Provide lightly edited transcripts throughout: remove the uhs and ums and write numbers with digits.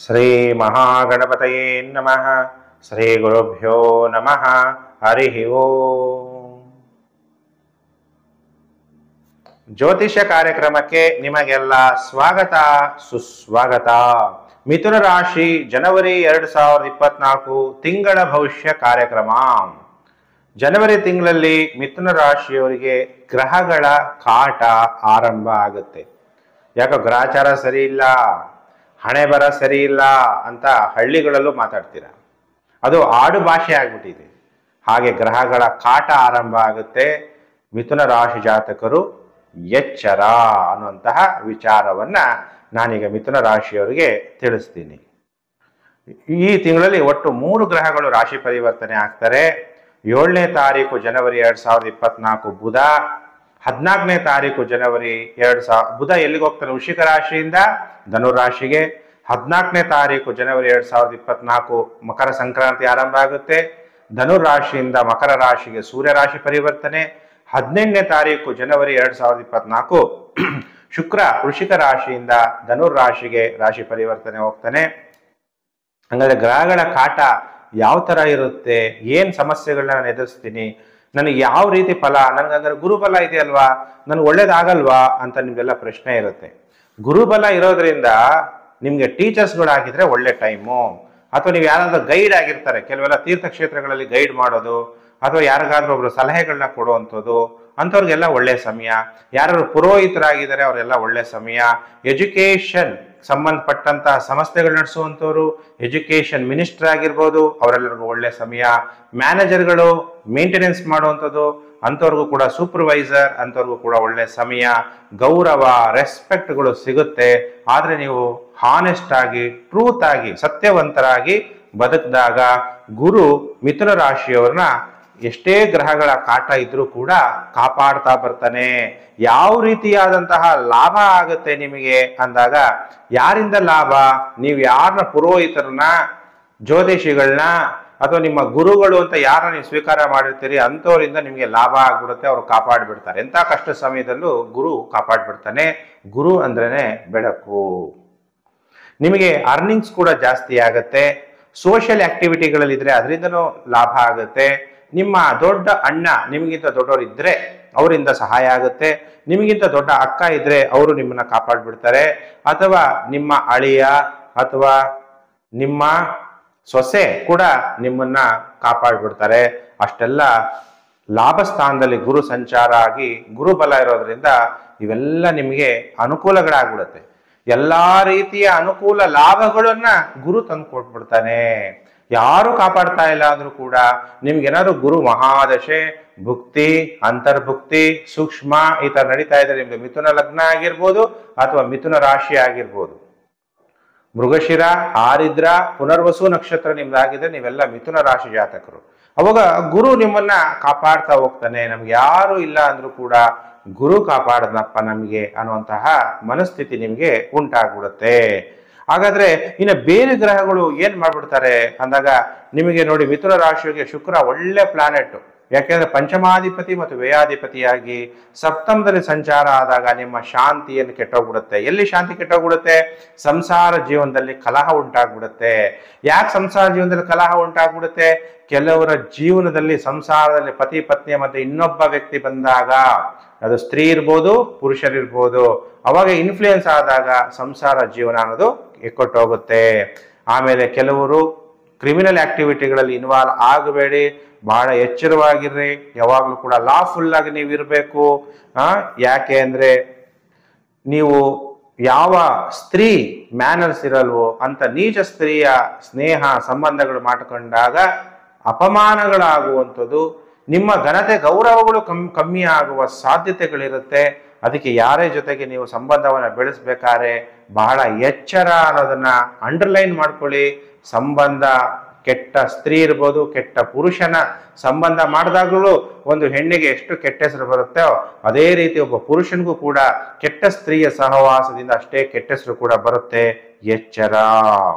ಶ್ರೀ ಮಹಾಗಣಪತಯೇ ನಮಃ. ಶ್ರೀ ಗುರುಭ್ಯೋ ನಮಃ. ಹರಿ ಓಂ. ಜ್ಯೋತಿಷ್ಯ ಕಾರ್ಯಕ್ರಮಕ್ಕೆ ನಿಮಗೆಲ್ಲ ಸ್ವಾಗತ ಸುಸ್ವಾಗತ. ಮಿಥುನ ರಾಶಿ ಜನವರಿ 2024 ತಿಂಗಳ ಭವಿಷ್ಯ ಕಾರ್ಯಕ್ರಮ. ಜನವರಿ ತಿಂಗಳಲ್ಲಿ ಮಿಥುನ ರಾಶಿಯವರಿಗೆ ಗ್ರಹಗಳ ಕಾಟ ಆರಂಭ ಆಗುತ್ತೆ. ಯಾಕೋ ಗ್ರಹಚಾರ ಸರಿ ಇಲ್ಲ, ಹಣೆ ಬರ ಸರಿ ಇಲ್ಲ ಅಂತ ಹಳ್ಳಿಗಳಲ್ಲೂ ಮಾತಾಡ್ತೀರ. ಅದು ಆಡು ಭಾಷೆ ಆಗ್ಬಿಟ್ಟಿದೆ. ಹಾಗೆ ಗ್ರಹಗಳ ಕಾಟ ಆರಂಭ ಆಗುತ್ತೆ. ಮಿಥುನ ರಾಶಿ ಜಾತಕರು ಎಚ್ಚರ ಅನ್ನುವಂತಹ ವಿಚಾರವನ್ನ ನಾನೀಗ ಮಿಥುನ ರಾಶಿಯವರಿಗೆ ತಿಳಿಸ್ತೀನಿ. ಈ ತಿಂಗಳಲ್ಲಿ ಒಟ್ಟು 3 ಗ್ರಹಗಳು ರಾಶಿ ಪರಿವರ್ತನೆ ಆಗ್ತಾರೆ. 7ನೇ ತಾರೀಕು ಜನವರಿ 2024 ಬುಧ, 14ನೇ ತಾರೀಕು ಜನವರಿ 2000 ಬುಧ ಎಲ್ಲಿಗೆ ಹೋಗ್ತಾನೆ? ವೃಶ್ಚಿಕ ರಾಶಿಯಿಂದ ಧನುರ್ ರಾಶಿಗೆ. 14ನೇ ತಾರೀಕು ಜನವರಿ 2024 ಮಕರ ಸಂಕ್ರಾಂತಿ ಆರಂಭ ಆಗುತ್ತೆ. ಧನುರ್ ರಾಶಿಯಿಂದ ಮಕರ ರಾಶಿಗೆ ಸೂರ್ಯ ರಾಶಿ ಪರಿವರ್ತನೆ. 18ನೇ ತಾರೀಕು ಜನವರಿ 2024 ಶುಕ್ರ ವೃಶ್ಚಿಕ ರಾಶಿಯಿಂದ ಧನುರ್ ರಾಶಿಗೆ ರಾಶಿ ಪರಿವರ್ತನೆ ಹೋಗ್ತಾನೆ. ಹಂಗಾದ್ರೆ ಗ್ರಹಗಳ ಕಾಟ ಯಾವ ತರ ಇರುತ್ತೆ, ಏನ್ ಸಮಸ್ಯೆಗಳನ್ನ ನಾನು ಎದುರಿಸ್ತೀನಿ, ನನಗೆ ಯಾವ ರೀತಿ ಫಲ, ನನ್ಗಂದ್ರೆ ಗುರುಬಲ ಇದೆಯಲ್ವಾ, ನನ್ಗೆ ಒಳ್ಳೇದಾಗಲ್ವಾ ಅಂತ ನಿಮ್ಗೆಲ್ಲ ಪ್ರಶ್ನೆ ಇರುತ್ತೆ. ಗುರುಬಲ ಇರೋದ್ರಿಂದ ನಿಮ್ಗೆ ಟೀಚರ್ಸ್ಗಳಾಗಿದ್ರೆ ಒಳ್ಳೆ ಟೈಮು, ಅಥವಾ ನೀವು ಯಾರಾದ್ರೂ ಗೈಡ್ ಆಗಿರ್ತಾರೆ, ಕೆಲವೆಲ್ಲ ತೀರ್ಥಕ್ಷೇತ್ರಗಳಲ್ಲಿ ಗೈಡ್ ಮಾಡೋದು, ಅಥವಾ ಯಾರಿಗಾದ್ರೂ ಒಬ್ರು ಸಲಹೆಗಳನ್ನ ಕೊಡುವಂಥದ್ದು, ಅಂಥವ್ರಿಗೆಲ್ಲ ಒಳ್ಳೆ ಸಮಯ. ಯಾರು ಪುರೋಹಿತರಾಗಿದ್ದಾರೆ ಅವರೆಲ್ಲ ಒಳ್ಳೆ ಸಮಯ. ಎಜುಕೇಶನ್ ಸಂಬಂಧಪಟ್ಟಂತ ಸಂಸ್ಥೆಗಳು ನಡೆಸುವಂಥವ್ರು, ಎಜುಕೇಶನ್ ಮಿನಿಸ್ಟರ್ ಆಗಿರ್ಬೋದು, ಅವರೆಲ್ಲರಿಗೂ ಒಳ್ಳೆ ಸಮಯ. ಮ್ಯಾನೇಜರ್ಗಳು ಮೇಂಟೆನೆನ್ಸ್ ಮಾಡುವಂಥದ್ದು ಅಂಥವ್ರಿಗೂ ಕೂಡ, ಸೂಪರ್ವೈಸರ್ ಅಂಥವ್ರಿಗೂ ಕೂಡ ಒಳ್ಳೆ ಸಮಯ. ಗೌರವ ರೆಸ್ಪೆಕ್ಟ್ಗಳು ಸಿಗುತ್ತೆ. ಆದರೆ ನೀವು ಹಾನೆಸ್ಟ್ ಆಗಿ, ಟ್ರೂತ್ ಆಗಿ, ಸತ್ಯವಂತರಾಗಿ ಬದುಕಿದಾಗ ಗುರು ಮಿಥುನ ರಾಶಿಯವ್ರನ್ನ ಎಷ್ಟೇ ಗ್ರಹಗಳ ಕಾಟ ಇದ್ರೂ ಕೂಡ ಕಾಪಾಡ್ತಾ ಬರ್ತಾನೆ. ಯಾವ ರೀತಿಯಾದಂತಹ ಲಾಭ ಆಗುತ್ತೆ ನಿಮಗೆ ಅಂದಾಗ, ಯಾರಿಂದ ಲಾಭ? ನೀವು ಯಾರನ್ನ ಪುರೋಹಿತರನ್ನ, ಜ್ಯೋತಿಷಿಗಳನ್ನ, ಅಥವಾ ನಿಮ್ಮ ಗುರುಗಳು ಅಂತ ಯಾರನ್ನ ನೀವು ಸ್ವೀಕಾರ ಮಾಡಿರ್ತೀರಿ ಅಂಥವರಿಂದ ನಿಮಗೆ ಲಾಭ ಆಗ್ಬಿಡುತ್ತೆ. ಅವರು ಕಾಪಾಡ್ಬಿಡ್ತಾರೆ. ಎಂಥ ಕಷ್ಟ ಸಮಯದಲ್ಲೂ ಗುರು ಕಾಪಾಡ್ಬಿಡ್ತಾನೆ. ಗುರು ಅಂದ್ರೇನೆ ಬೆಳಕು. ನಿಮಗೆ ಅರ್ನಿಂಗ್ಸ್ ಕೂಡ ಜಾಸ್ತಿ ಆಗತ್ತೆ. ಸೋಷಿಯಲ್ ಆಕ್ಟಿವಿಟಿಗಳಲ್ಲಿದ್ರೆ ಅದರಿಂದನೂ ಲಾಭ ಆಗುತ್ತೆ. ನಿಮ್ಮ ದೊಡ್ಡ ಅಣ್ಣ ನಿಮಗಿಂತ ದೊಡ್ಡವರು ಇದ್ರೆ ಅವರಿಂದ ಸಹಾಯ ಆಗುತ್ತೆ. ನಿಮಗಿಂತ ದೊಡ್ಡ ಅಕ್ಕ ಇದ್ರೆ ಅವರು ನಿಮ್ಮನ್ನ ಕಾಪಾಡ್ಬಿಡ್ತಾರೆ. ಅಥವಾ ನಿಮ್ಮ ಅಳಿಯ ಅಥವಾ ನಿಮ್ಮ ಸೊಸೆ ಕೂಡ ನಿಮ್ಮನ್ನ ಕಾಪಾಡ್ಬಿಡ್ತಾರೆ. ಅಷ್ಟೆಲ್ಲ ಲಾಭ ಸ್ಥಾನದಲ್ಲಿ ಗುರು ಸಂಚಾರ ಆಗಿ, ಗುರುಬಲ ಇರೋದ್ರಿಂದ ಇವೆಲ್ಲ ನಿಮಗೆ ಅನುಕೂಲಗಳಾಗ್ಬಿಡುತ್ತೆ. ಎಲ್ಲಾ ರೀತಿಯ ಅನುಕೂಲ ಲಾಭಗಳನ್ನ ಗುರು ತಂದು ಕೊಟ್ಬಿಡ್ತಾನೆ. ಯಾರು ಕಾಪಾಡ್ತಾ ಇಲ್ಲ ಅಂದ್ರೂ ಕೂಡ ನಿಮ್ಗೇನಾದ್ರು ಗುರು ಮಹಾದಶೆ, ಭುಕ್ತಿ, ಅಂತರ್ಭುಕ್ತಿ, ಸೂಕ್ಷ್ಮ ಈ ತರ ನಡೀತಾ ಇದ್ರೆ, ನಿಮ್ಗೆ ಮಿಥುನ ಲಗ್ನ ಆಗಿರ್ಬೋದು ಅಥವಾ ಮಿಥುನ ರಾಶಿ ಆಗಿರ್ಬೋದು, ಮೃಗಶಿರ, ಆರಿದ್ರ, ಪುನರ್ವಸು ನಕ್ಷತ್ರ ನಿಮ್ದಾಗಿದ್ರೆ ನೀವೆಲ್ಲ ಮಿಥುನ ರಾಶಿ ಜಾತಕರು. ಅವಾಗ ಗುರು ನಿಮ್ಮನ್ನ ಕಾಪಾಡ್ತಾ ಹೋಗ್ತಾನೆ. ನಮ್ಗೆ ಯಾರು ಇಲ್ಲ ಅಂದ್ರೂ ಕೂಡ ಗುರು ಕಾಪಾಡದಪ್ಪ ನಮಗೆ ಅನ್ನುವಂತಹ ಮನಸ್ಥಿತಿ ನಿಮ್ಗೆ ಉಂಟಾಗ್ಬಿಡುತ್ತೆ. ಹಾಗಾದ್ರೆ ಇನ್ನು ಬೇರೆ ಗ್ರಹಗಳು ಏನ್ ಮಾಡ್ಬಿಡ್ತಾರೆ ಅಂದಾಗ, ನಿಮಗೆ ನೋಡಿ ಮಿಥುನ ರಾಶಿಗೆ ಶುಕ್ರ ಒಳ್ಳೆ ಪ್ಲಾನೆಟ್. ಯಾಕೆಂದ್ರೆ ಪಂಚಮಾಧಿಪತಿ ಮತ್ತು ವ್ಯಯಾಧಿಪತಿಯಾಗಿ ಸಪ್ತಮದಲ್ಲಿ ಸಂಚಾರ ಆದಾಗ ನಿಮ್ಮ ಶಾಂತಿಯನ್ನು ಕೆಟ್ಟೋಗ್ಬಿಡುತ್ತೆ. ಎಲ್ಲಿ ಶಾಂತಿ ಕೆಟ್ಟೋಗ್ಬಿಡುತ್ತೆ? ಸಂಸಾರ ಜೀವನದಲ್ಲಿ ಕಲಹ ಉಂಟಾಗ್ಬಿಡುತ್ತೆ. ಯಾಕೆ ಸಂಸಾರ ಜೀವನದಲ್ಲಿ ಕಲಹ ಉಂಟಾಗ್ಬಿಡುತ್ತೆ? ಕೆಲವರ ಜೀವನದಲ್ಲಿ, ಸಂಸಾರದಲ್ಲಿ ಪತಿ ಪತ್ನಿಯ ಮಧ್ಯೆ ಇನ್ನೊಬ್ಬ ವ್ಯಕ್ತಿ ಬಂದಾಗ, ಅದು ಸ್ತ್ರೀ ಇರ್ಬೋದು, ಪುರುಷರಿರ್ಬೋದು, ಅವಾಗ ಇನ್ಫ್ಲೂಯೆನ್ಸ್ ಆದಾಗ ಸಂಸಾರ ಜೀವನ ಅನ್ನೋದು ಎಕ್ಕೊಟ್ಟೋಗುತ್ತೆ. ಆಮೇಲೆ ಕೆಲವರು ಕ್ರಿಮಿನಲ್ ಆಕ್ಟಿವಿಟಿಗಳಲ್ಲಿ ಇನ್ವಾಲ್ವ್ ಆಗಬೇಡಿ, ಬಹಳ ಎಚ್ಚರವಾಗಿರ್ರಿ. ಯಾವಾಗಲೂ ಕೂಡ ಲಾಫುಲ್ ಆಗಿ ನೀವು ಇರಬೇಕು. ಯಾಕೆ ಅಂದ್ರೆ ನೀವು ಯಾವ ಸ್ತ್ರೀ ಮ್ಯಾನರ್ಸ್ ಇರಲ್ವೋ ಅಂತ ನೀಚ ಸ್ತ್ರೀಯ ಸ್ನೇಹ ಸಂಬಂಧಗಳು ಮಾಡಿಕೊಂಡಾಗ ಅಪಮಾನಗಳಾಗುವಂಥದ್ದು, ನಿಮ್ಮ ಘನತೆ ಗೌರವಗಳು ಕಮ್ಮಿ ಆಗುವ ಸಾಧ್ಯತೆಗಳಿರುತ್ತೆ. ಅದಕ್ಕೆ ಯಾರೇ ಜೊತೆಗೆ ನೀವು ಸಂಬಂಧವನ್ನು ಬೆಳೆಸ್ಬೇಕಾದ್ರೆ ಬಹಳ ಎಚ್ಚರ ಅನ್ನೋದನ್ನ ಅಂಡರ್ಲೈನ್ ಮಾಡ್ಕೊಳ್ಳಿ. ಸಂಬಂಧ, ಕೆಟ್ಟ ಸ್ತ್ರೀ ಇರ್ಬೋದು, ಕೆಟ್ಟ ಪುರುಷನ ಸಂಬಂಧ ಮಾಡಿದಾಗಲೂ ಒಂದು ಹೆಣ್ಣಿಗೆ ಎಷ್ಟು ಕೆಟ್ಟ ಹೆಸರು ಬರುತ್ತೋ ಅದೇ ರೀತಿ ಒಬ್ಬ ಪುರುಷನಿಗೂ ಕೂಡ ಕೆಟ್ಟ ಸ್ತ್ರೀಯ ಸಹವಾಸದಿಂದ ಅಷ್ಟೇ ಕೆಟ್ಟ ಹೆಸರು ಕೂಡ ಬರುತ್ತೆ. ಎಚ್ಚರ.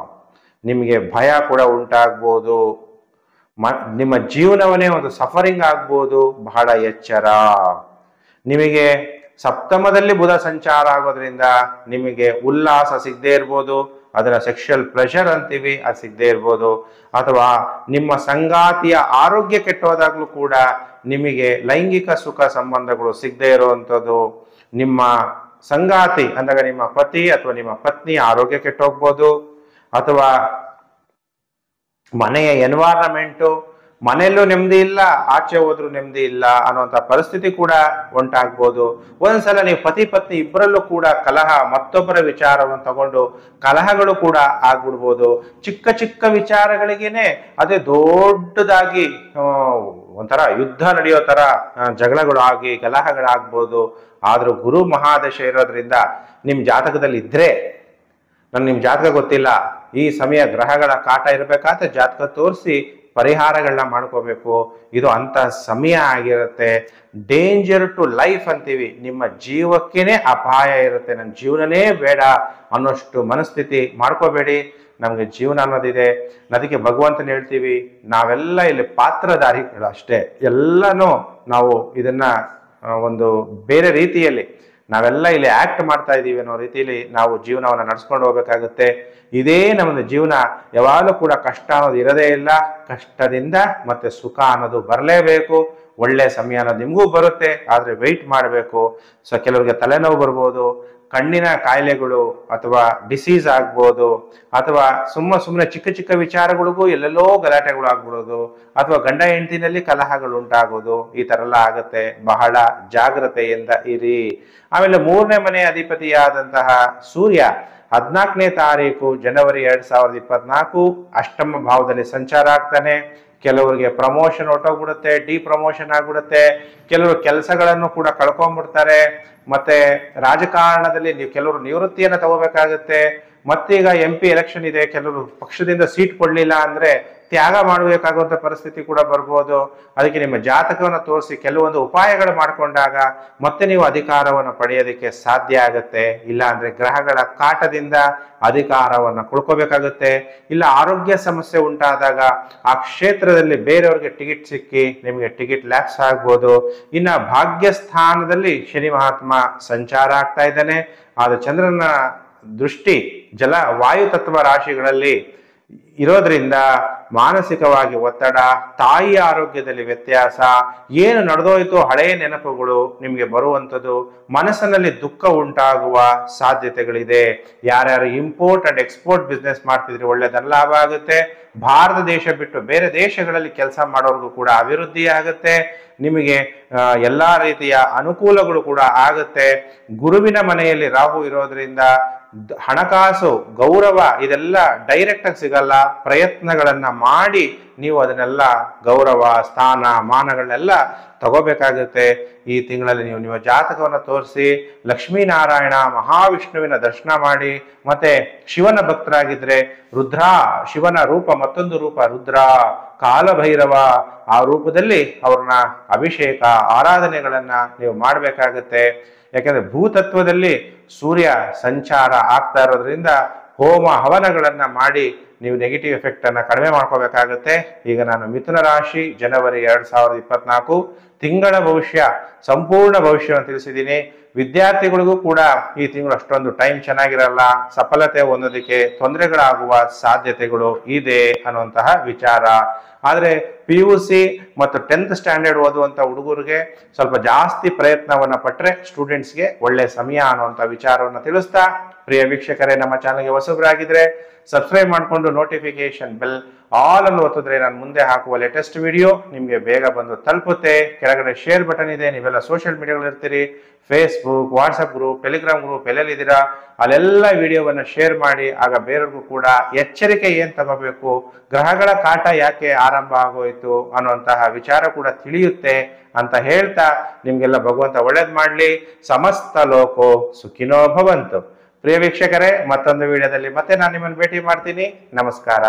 ನಿಮಗೆ ಭಯ ಕೂಡ ಉಂಟಾಗ್ಬೋದು. ನಿಮ್ಮ ಜೀವನವನ್ನೇ ಒಂದು ಸಫರಿಂಗ್ ಆಗ್ಬೋದು. ಬಹಳ ಎಚ್ಚರ. ನಿಮಗೆ ಸಪ್ತಮದಲ್ಲಿ ಬುಧ ಸಂಚಾರ ಆಗೋದ್ರಿಂದ ನಿಮಗೆ ಉಲ್ಲಾಸ ಸಿಗದೇ ಇರ್ಬೋದು, ಅದರ ಸೆಕ್ಷುವಲ್ ಪ್ಲೆಷರ್ ಅಂತೀವಿ, ಅದು ಸಿಗದೇ ಇರ್ಬೋದು. ಅಥವಾ ನಿಮ್ಮ ಸಂಗಾತಿಯ ಆರೋಗ್ಯ ಕೆಟ್ಟೋದಾಗ್ಲೂ ಕೂಡ ನಿಮಗೆ ಲೈಂಗಿಕ ಸುಖ ಸಂಬಂಧಗಳು ಸಿಗದೇ ಇರುವಂಥದ್ದು. ನಿಮ್ಮ ಸಂಗಾತಿ ಅಂದಾಗ ನಿಮ್ಮ ಪತಿ ಅಥವಾ ನಿಮ್ಮ ಪತ್ನಿ ಆರೋಗ್ಯ ಕೆಟ್ಟೋಗ್ಬೋದು. ಅಥವಾ ಮನೆಯ ಎನ್ವೈರನ್ಮೆಂಟು, ಮನೆಯಲ್ಲೂ ನೆಮ್ಮದಿ ಇಲ್ಲ, ಆಚೆ ಹೋದ್ರೂ ನೆಮ್ಮದಿ ಇಲ್ಲ ಅನ್ನುವಂಥ ಪರಿಸ್ಥಿತಿ ಕೂಡ ಉಂಟಾಗ್ಬೋದು. ಒಂದ್ಸಲ ನೀವು ಪತಿ ಪತ್ನಿ ಇಬ್ಬರಲ್ಲೂ ಕೂಡ ಕಲಹ, ಮತ್ತೊಬ್ಬರ ವಿಚಾರವನ್ನು ತಗೊಂಡು ಕಲಹಗಳು ಕೂಡ ಆಗ್ಬಿಡ್ಬೋದು. ಚಿಕ್ಕ ಚಿಕ್ಕ ವಿಚಾರಗಳಿಗೇನೆ ಅದೇ ದೊಡ್ಡದಾಗಿ ಒಂಥರ ಯುದ್ಧ ನಡೆಯೋ ತರ ಜಗಳಗಳು ಆಗಿ ಕಲಹಗಳಾಗ್ಬೋದು. ಆದ್ರೂ ಗುರು ಮಹಾದಶ ಇರೋದ್ರಿಂದ ನಿಮ್ ಜಾತಕದಲ್ಲಿ ಇದ್ರೆ, ನಿಮ್ಮ ಜಾತಕ ಗೊತ್ತಿಲ್ಲ, ಈ ಸಮಯ ಗ್ರಹಗಳ ಕಾಟ ಇರಬೇಕಾದ್ರೆ ಜಾತಕ ತೋರಿಸಿ ಪರಿಹಾರಗಳನ್ನ ಮಾಡ್ಕೋಬೇಕು. ಇದು ಅಂತ ಸಮಯ ಆಗಿರುತ್ತೆ. ಡೇಂಜರ್ ಟು ಲೈಫ್ ಅಂತೀವಿ, ನಿಮ್ಮ ಜೀವಕ್ಕೇನೆ ಅಪಾಯ ಇರುತ್ತೆ, ನನ್ನ ಜೀವನನೇ ಬೇಡ ಅನ್ನೋಷ್ಟು ಮನಸ್ಥಿತಿ ಮಾಡ್ಕೋಬೇಡಿ. ನಮಗೆ ಜೀವನ ಅನ್ನೋದಿದೆ. ಅದಕ್ಕೆ ಭಗವಂತನ ಹೇಳ್ತೀವಿ, ನಾವೆಲ್ಲ ಇಲ್ಲಿ ಪಾತ್ರಧಾರಿಗಳು ಅಷ್ಟೇ. ಎಲ್ಲನೂ ನಾವು ಇದನ್ನ ಒಂದು ಬೇರೆ ರೀತಿಯಲ್ಲಿ ನಾವೆಲ್ಲ ಇಲ್ಲಿ ಆಕ್ಟ್ ಮಾಡ್ತಾ ಇದ್ದೀವಿ ಅನ್ನೋ ರೀತಿಯಲ್ಲಿ ನಾವು ಜೀವನವನ್ನು ನಡ್ಸ್ಕೊಂಡು ಹೋಗ್ಬೇಕಾಗುತ್ತೆ. ಇದೇ ನಮ್ಮದು ಜೀವನ. ಯಾವಾಗಲೂ ಕೂಡ ಕಷ್ಟ ಅನ್ನೋದು ಇರೋದೇ ಇಲ್ಲ. ಕಷ್ಟದಿಂದ ಮತ್ತೆ ಸುಖ ಅನ್ನೋದು ಬರಲೇಬೇಕು. ಒಳ್ಳೆ ಸಮಯ ಅನ್ನೋದು ನಿಮಗೂ ಬರುತ್ತೆ, ಆದರೆ ವೆಯ್ಟ್ ಮಾಡಬೇಕು. ಸೊ ಕೆಲವರಿಗೆ ತಲೆನೋವು ಬರ್ಬೋದು, ಕಣ್ಣಿನ ಕಾಯಿಲೆಗಳು ಅಥವಾ ಡಿಸೀಸ್ ಆಗ್ಬೋದು, ಅಥವಾ ಸುಮ್ಮನೆ ಚಿಕ್ಕ ಚಿಕ್ಕ ವಿಚಾರಗಳಿಗೂ ಎಲ್ಲೆಲ್ಲೋ ಗಲಾಟೆಗಳು ಆಗ್ಬಿಡೋದು, ಅಥವಾ ಗಂಡ ಹೆಂಡತಿನಲ್ಲಿ ಕಲಹಗಳು ಉಂಟಾಗೋದು, ಈ ಥರ ಎಲ್ಲ ಆಗುತ್ತೆ. ಬಹಳ ಜಾಗ್ರತೆಯಿಂದ ಇರಿ. ಆಮೇಲೆ 3ನೇ ಮನೆ ಅಧಿಪತಿಯಾದಂತಹ ಸೂರ್ಯ 14ನೇ ತಾರೀಕು ಜನವರಿ 2024 ಅಷ್ಟಮ ಭಾವದಲ್ಲಿ ಸಂಚಾರ ಆಗ್ತಾನೆ. ಕೆಲವರಿಗೆ ಪ್ರಮೋಷನ್ ಹೊರಟೋಗ್ಬಿಡುತ್ತೆ, ಡಿಪ್ರಮೋಷನ್ ಆಗ್ಬಿಡುತ್ತೆ. ಕೆಲವರು ಕೆಲಸಗಳನ್ನು ಕೂಡ ಕಳ್ಕೊಂಡ್ಬಿಡ್ತಾರೆ. ಮತ್ತೆ ರಾಜಕಾರಣದಲ್ಲಿ ಕೆಲವರು ನಿವೃತ್ತಿಯನ್ನು ತಗೋಬೇಕಾಗುತ್ತೆ. ಮತ್ತೀಗ MP ಎಲೆಕ್ಷನ್ ಇದೆ, ಕೆಲವರು ಪಕ್ಷದಿಂದ ಸೀಟ್ ಕೊಡ್ಲಿಲ್ಲ ಅಂದ್ರೆ ತ್ಯಾಗ ಮಾಡಬೇಕಾಗುವಂತ ಪರಿಸ್ಥಿತಿ ಕೂಡ ಬರ್ಬೋದು. ಅದಕ್ಕೆ ನಿಮ್ಮ ಜಾತಕವನ್ನು ತೋರಿಸಿ ಕೆಲವೊಂದು ಉಪಾಯಗಳು ಮಾಡಿಕೊಂಡಾಗ ಮತ್ತೆ ನೀವು ಅಧಿಕಾರವನ್ನು ಪಡೆಯೋದಕ್ಕೆ ಸಾಧ್ಯ ಆಗುತ್ತೆ. ಇಲ್ಲ ಅಂದ್ರೆ ಗ್ರಹಗಳ ಕಾಟದಿಂದ ಅಧಿಕಾರವನ್ನು ಕಳ್ಕೋಬೇಕಾಗುತ್ತೆ. ಇಲ್ಲ ಆರೋಗ್ಯ ಸಮಸ್ಯೆ ಉಂಟಾದಾಗ ಆ ಕ್ಷೇತ್ರದಲ್ಲಿ ಬೇರೆಯವ್ರಿಗೆ ಟಿಕೆಟ್ ಸಿಕ್ಕಿ ನಿಮಗೆ ಟಿಕೆಟ್ ಲ್ಯಾಪ್ಸ್ ಆಗ್ಬೋದು. ಇನ್ನು ಭಾಗ್ಯ ಸ್ಥಾನದಲ್ಲಿ ಶನಿ ಮಹಾತ್ಮ ಸಂಚಾರ ಆಗ್ತಾ ಇದ್ದಾನೆ. ಆದ್ರೆ ಚಂದ್ರನ ದೃಷ್ಟಿ ಜಲ ವಾಯು ತತ್ವ ರಾಶಿಗಳಲ್ಲಿ ಇರೋದ್ರಿಂದ ಮಾನಸಿಕವಾಗಿ ಒತ್ತಡ, ತಾಯಿಯ ಆರೋಗ್ಯದಲ್ಲಿ ವ್ಯತ್ಯಾಸ, ಏನು ನಡೆದೋಯ್ತು ಹಳೆಯ ನೆನಪುಗಳು ನಿಮಗೆ ಬರುವಂಥದ್ದು, ಮನಸ್ಸಿನಲ್ಲಿ ದುಃಖ ಉಂಟಾಗುವ ಸಾಧ್ಯತೆಗಳಿದೆ. ಯಾರ್ಯಾರು ಇಂಪೋರ್ಟ್ ಅಂಡ್ ಎಕ್ಸ್ಪೋರ್ಟ್ ಬಿಸ್ನೆಸ್ ಮಾಡ್ತಿದ್ರೆ ಒಳ್ಳೆದನ್ನ ಲಾಭ ಆಗುತ್ತೆ. ಭಾರತ ದೇಶ ಬಿಟ್ಟು ಬೇರೆ ದೇಶಗಳಲ್ಲಿ ಕೆಲಸ ಮಾಡೋರ್ಗೂ ಕೂಡ ಅಭಿವೃದ್ಧಿ ಆಗುತ್ತೆ. ನಿಮಗೆ ಎಲ್ಲಾ ರೀತಿಯ ಅನುಕೂಲಗಳು ಕೂಡ ಆಗುತ್ತೆ. ಗುರುವಿನ ಮನೆಯಲ್ಲಿ ರಾಹು ಇರೋದ್ರಿಂದ ಹಣಕಾಸು, ಗೌರವ ಇದೆಲ್ಲ ಡೈರೆಕ್ಟ್ ಆಗಿ ಸಿಗಲ್ಲ. ಪ್ರಯತ್ನಗಳನ್ನ ಮಾಡಿ ನೀವು ಅದನ್ನೆಲ್ಲ ಗೌರವ, ಸ್ಥಾನ, ಮಾನಗಳನ್ನೆಲ್ಲ ತಗೋಬೇಕಾಗುತ್ತೆ. ಈ ತಿಂಗಳಲ್ಲಿ ನೀವು ನಿಮ್ಮ ಜಾತಕವನ್ನು ತೋರಿಸಿ ಲಕ್ಷ್ಮೀನಾರಾಯಣ ಮಹಾವಿಷ್ಣುವಿನ ದರ್ಶನ ಮಾಡಿ, ಮತ್ತೆ ಶಿವನ ಭಕ್ತರಾಗಿದ್ರೆ ರುದ್ರ, ಶಿವನ ರೂಪ ಮತ್ತೊಂದು ರೂಪ ರುದ್ರ, ಕಾಲಭೈರವ, ಆ ರೂಪದಲ್ಲಿ ಅವ್ರನ್ನ ಅಭಿಷೇಕ ಆರಾಧನೆಗಳನ್ನ ನೀವು ಮಾಡಬೇಕಾಗತ್ತೆ. ಯಾಕಂದ್ರೆ ಭೂತತ್ವದಲ್ಲಿ ಸೂರ್ಯ ಸಂಚಾರ ಆಗ್ತಾ ಇರೋದ್ರಿಂದ ಹೋಮ ಹವನಗಳನ್ನ ಮಾಡಿ ನೀವು ನೆಗೆಟಿವ್ ಎಫೆಕ್ಟ್ ಅನ್ನ ಕಡಿಮೆ ಮಾಡ್ಕೋಬೇಕಾಗತ್ತೆ. ಈಗ ನಾನು ಮಿಥುನ ರಾಶಿ ಜನವರಿ 2024 ತಿಂಗಳ ಭವಿಷ್ಯ, ಸಂಪೂರ್ಣ ಭವಿಷ್ಯವನ್ನು ತಿಳಿಸಿದ್ದೀನಿ. ವಿದ್ಯಾರ್ಥಿಗಳಿಗೂ ಕೂಡ ಈ ತಿಂಗಳು ಅಷ್ಟೊಂದು ಟೈಮ್ ಚೆನ್ನಾಗಿರಲ್ಲ, ಸಫಲತೆ ಹೊಂದೋದಕ್ಕೆ ತೊಂದರೆಗಳಾಗುವ ಸಾಧ್ಯತೆಗಳು ಇದೆ ಅನ್ನುವಂತಹ ವಿಚಾರ. ಆದರೆ PUC ಮತ್ತು 10th ಸ್ಟ್ಯಾಂಡರ್ಡ್ ಓದುವಂಥ ಹುಡುಗರಿಗೆ ಸ್ವಲ್ಪ ಜಾಸ್ತಿ ಪ್ರಯತ್ನವನ್ನ ಪಟ್ಟರೆ ಸ್ಟೂಡೆಂಟ್ಸ್ಗೆ ಒಳ್ಳೆ ಸಮಯ ಅನ್ನುವಂಥ ವಿಚಾರವನ್ನು ತಿಳಿಸ್ತಾ, ಪ್ರಿಯ ವೀಕ್ಷಕರೇ, ನಮ್ಮ ಚಾನಲ್ಗೆ ಹೊಸಬರಾಗಿದ್ರೆ ಸಬ್ಸ್ಕ್ರೈಬ್ ಮಾಡಿಕೊಂಡು ನೋಟಿಫಿಕೇಶನ್ ಬೆಲ್ ಆಲ್ ಅನ್ನು ಒತ್ತಿದ್ರೆ ನಾನು ಮುಂದೆ ಹಾಕುವ ಲೇಟೆಸ್ಟ್ ವಿಡಿಯೋ ನಿಮಗೆ ಬೇಗ ಬಂದು ತಲುಪುತ್ತೆ. ಕೆಳಗಡೆ ಶೇರ್ ಬಟನ್ ಇದೆ, ನೀವೆಲ್ಲ ಸೋಷಿಯಲ್ ಮೀಡಿಯಾಗಳು ಇರ್ತೀರಿ, Facebook, WhatsApp group, Telegram group ಎಲ್ಲೆಲ್ಲಿದ್ದೀರಾ ಅಲ್ಲೆಲ್ಲ ವಿಡಿಯೋವನ್ನು ಶೇರ್ ಮಾಡಿ. ಆಗ ಬೇರೆಯವ್ರಿಗೂ ಕೂಡ ಎಚ್ಚರಿಕೆ ಏನ್ ತಗೋಬೇಕು, ಗ್ರಹಗಳ ಕಾಟ ಯಾಕೆ ಆರಂಭ ಆಗೋಯ್ತು ಅನ್ನುವಂತಹ ವಿಚಾರ ಕೂಡ ತಿಳಿಯುತ್ತೆ ಅಂತ ಹೇಳ್ತಾ, ನಿಮ್ಗೆಲ್ಲ ಭಗವಂತ ಒಳ್ಳೇದ್ ಮಾಡ್ಲಿ. ಸಮಸ್ತ ಲೋಕೋ ಸುಖಿನೋ ಭವಂತು. ಪ್ರಿಯ ವೀಕ್ಷಕರೇ, ಮತ್ತೊಂದು ವಿಡಿಯೋದಲ್ಲಿ ಮತ್ತೆ ನಾನು ನಿಮ್ಮನ್ನು ಭೇಟಿ ಮಾಡ್ತೀನಿ. ನಮಸ್ಕಾರ.